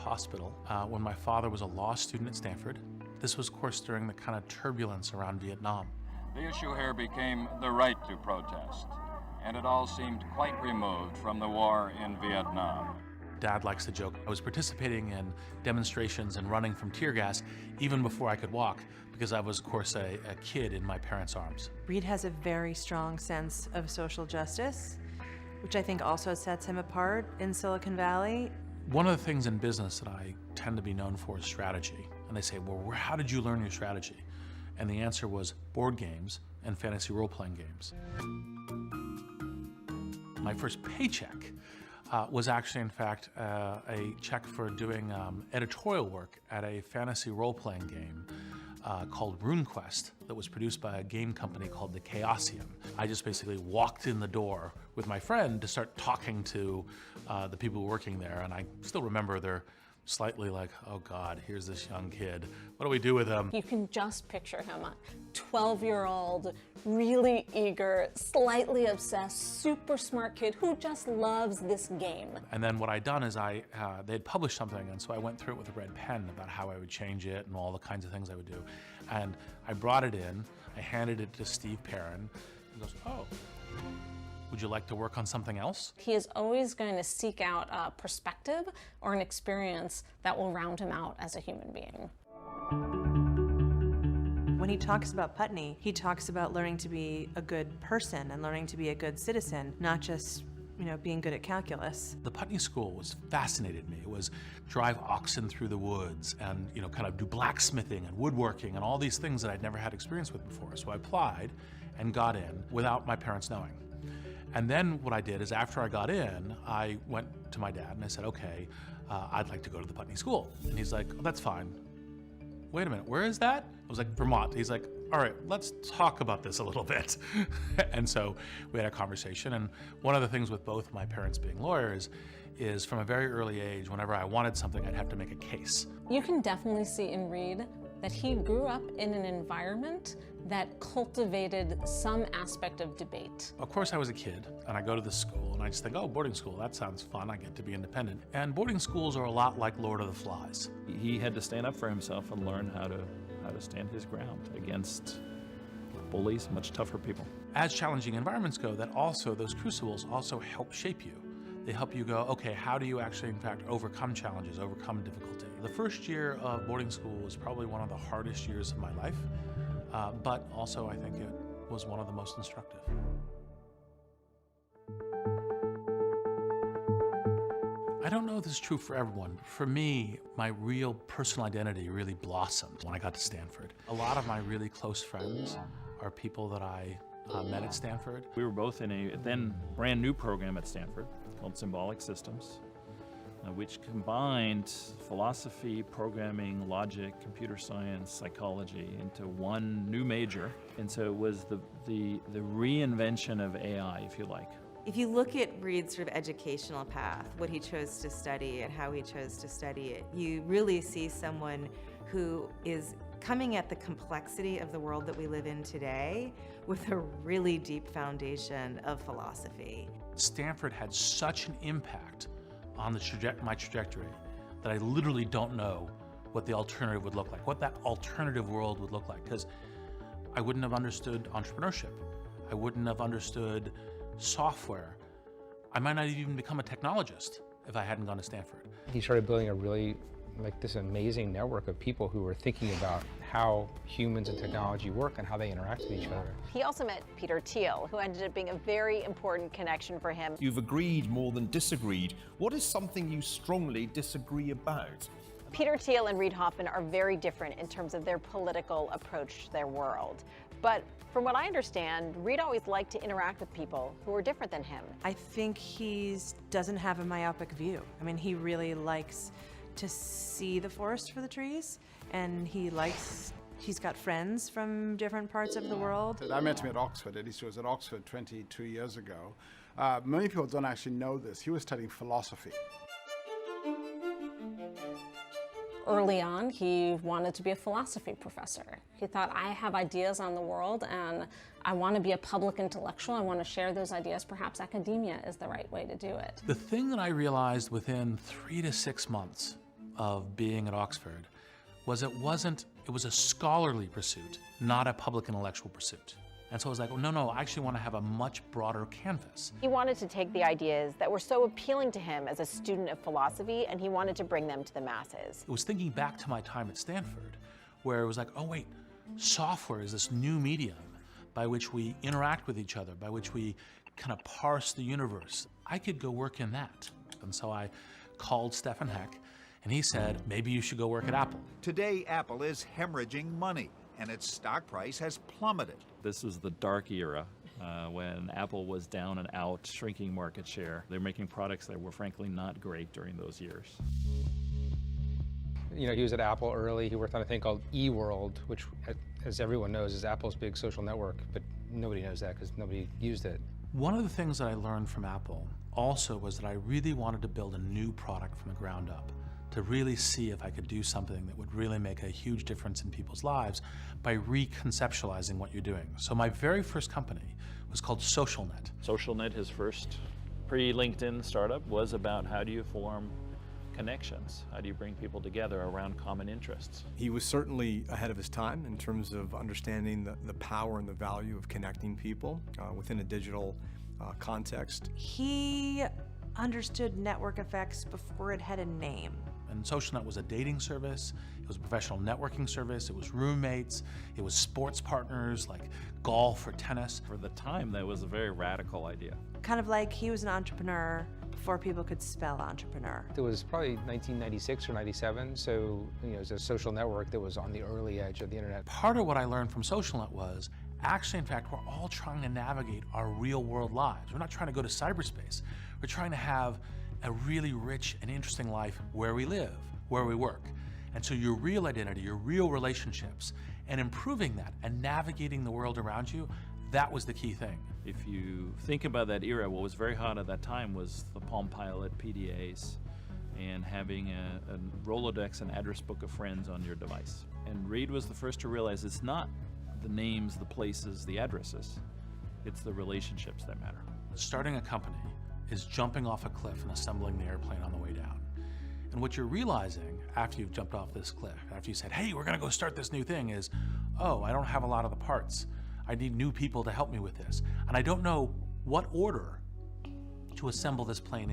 Hospital when my father was a law student at Stanford. This was, of course, during the kind of turbulence around Vietnam. The issue here became the right to protest, and it all seemed quite removed from the war in Vietnam. Dad likes to joke, I was participating in demonstrations and running from tear gas even before I could walk, because I was, of course, a kid in my parents' arms. Reed has a very strong sense of social justice, which I think also sets him apart in Silicon Valley. One of the things in business that I tend to be known for is strategy. And they say, well, how did you learn your strategy? And the answer was board games and fantasy role-playing games. My first paycheck was actually, in fact, a check for doing editorial work at a fantasy role-playing game called RuneQuest that was produced by a game company called the Chaosium. I just basically walked in the door with my friend to start talking to the people working there, and I still remember their slightly like, oh God, here's this young kid. What do we do with him? You can just picture him, a 12-year-old, really eager, slightly obsessed, super smart kid who just loves this game. And then what I'd done is they had published something, and so I went through it with a red pen about how I would change it and all the kinds of things I would do. And I brought it in, I handed it to Steve Perrin. He goes, oh. Would you like to work on something else? He is always going to seek out a perspective or an experience that will round him out as a human being. When he talks about Putney, he talks about learning to be a good person and learning to be a good citizen, not just, being good at calculus. The Putney School fascinated me. It was drive oxen through the woods and, kind of do blacksmithing and woodworking and all these things that I'd never had experience with before. So I applied and got in without my parents knowing. And then what I did is after I got in, I went to my dad and I said, okay, I'd like to go to the Putney School. And he's like, oh, that's fine. Wait a minute, where is that? I was like, Vermont. He's like, all right, let's talk about this a little bit. And so we had a conversation. And one of the things with both my parents being lawyers is from a very early age, whenever I wanted something, I'd have to make a case. You can definitely see in Reed that he grew up in an environment that cultivated some aspect of debate. Of course I was a kid, and I go to the school, and I just think, oh, boarding school, that sounds fun, I get to be independent. And boarding schools are a lot like Lord of the Flies. He had to stand up for himself and learn how to stand his ground against bullies, much tougher people. As challenging environments go, those crucibles also help shape you. They help you go, okay, how do you actually, in fact, overcome challenges, overcome difficulty? The first year of boarding school was probably one of the hardest years of my life, but also I think it was one of the most instructive. I don't know if this is true for everyone. For me, my real personal identity really blossomed when I got to Stanford. A lot of my really close friends are people that I met at Stanford. We were both in a then brand new program at Stanford called Symbolic Systems, which combined philosophy, programming, logic, computer science, psychology into one new major. And so it was the reinvention of AI, if you like. If you look at Reed's sort of educational path, what he chose to study and how he chose to study it, you really see someone who is coming at the complexity of the world that we live in today with a really deep foundation of philosophy. Stanford had such an impact on my trajectory that I literally don't know what the alternative would look like, what that alternative world would look like, because I wouldn't have understood entrepreneurship. I wouldn't have understood software. I might not even become a technologist if I hadn't gone to Stanford. He started building a really, this amazing network of people who were thinking about how humans and technology work and how they interact with each other. He also met Peter Thiel, who ended up being a very important connection for him. You've agreed more than disagreed. What is something you strongly disagree about? Peter Thiel and Reid Hoffman are very different in terms of their political approach to their world. But from what I understand, Reid always liked to interact with people who were different than him. I think he doesn't have a myopic view. I mean, he really likes to see the forest for the trees, and he's got friends from different parts of the world. I met him at Oxford. At least he was at Oxford 22 years ago. Many people don't actually know this. He was studying philosophy. Early on, he wanted to be a philosophy professor. He thought, I have ideas on the world and I want to be a public intellectual. I want to share those ideas. Perhaps academia is the right way to do it. The thing that I realized within 3 to 6 months of being at Oxford was it was a scholarly pursuit, not a public intellectual pursuit. And so I was like, oh, no, I actually want to have a much broader canvas. He wanted to take the ideas that were so appealing to him as a student of philosophy, and he wanted to bring them to the masses. It was thinking back to my time at Stanford, where it was like, oh wait, software is this new medium by which we interact with each other, by which we kind of parse the universe. I could go work in that. And so I called Stefan Heck, and he said, maybe you should go work at Apple. Today, Apple is hemorrhaging money, and its stock price has plummeted. This was the dark era when Apple was down and out, shrinking market share. They're making products that were frankly not great during those years. You know, he was at Apple early. He worked on a thing called eWorld, which, as everyone knows, is Apple's big social network, but nobody knows that because nobody used it. One of the things that I learned from Apple also was that I really wanted to build a new product from the ground up, to really see if I could do something that would really make a huge difference in people's lives by reconceptualizing what you're doing. So my very first company was called SocialNet. SocialNet, his first pre-LinkedIn startup, was about how do you form connections? How do you bring people together around common interests? He was certainly ahead of his time in terms of understanding the power and the value of connecting people within a digital context. He understood network effects before it had a name. And SocialNet was a dating service, it was a professional networking service, it was roommates, it was sports partners like golf or tennis. For the time, that was a very radical idea. Kind of like he was an entrepreneur before people could spell entrepreneur. It was probably 1996 or 97, so you know, it was a social network that was on the early edge of the internet. Part of what I learned from SocialNet was, actually, in fact, we're all trying to navigate our real world lives. We're not trying to go to cyberspace. We're trying to have a really rich and interesting life where we live, where we work. And so your real identity, your real relationships, and improving that and navigating the world around you, that was the key thing. If you think about that era, what was very hot at that time was the Palm Pilot PDAs and having a Rolodex and address book of friends on your device. And Reed was the first to realize it's not the names, the places, the addresses. It's the relationships that matter. Starting a company is jumping off a cliff and assembling the airplane on the way down. And what you're realizing after you've jumped off this cliff, after you said, hey, we're gonna go start this new thing, is, oh, I don't have a lot of the parts. I need new people to help me with this. And I don't know what order to assemble this plane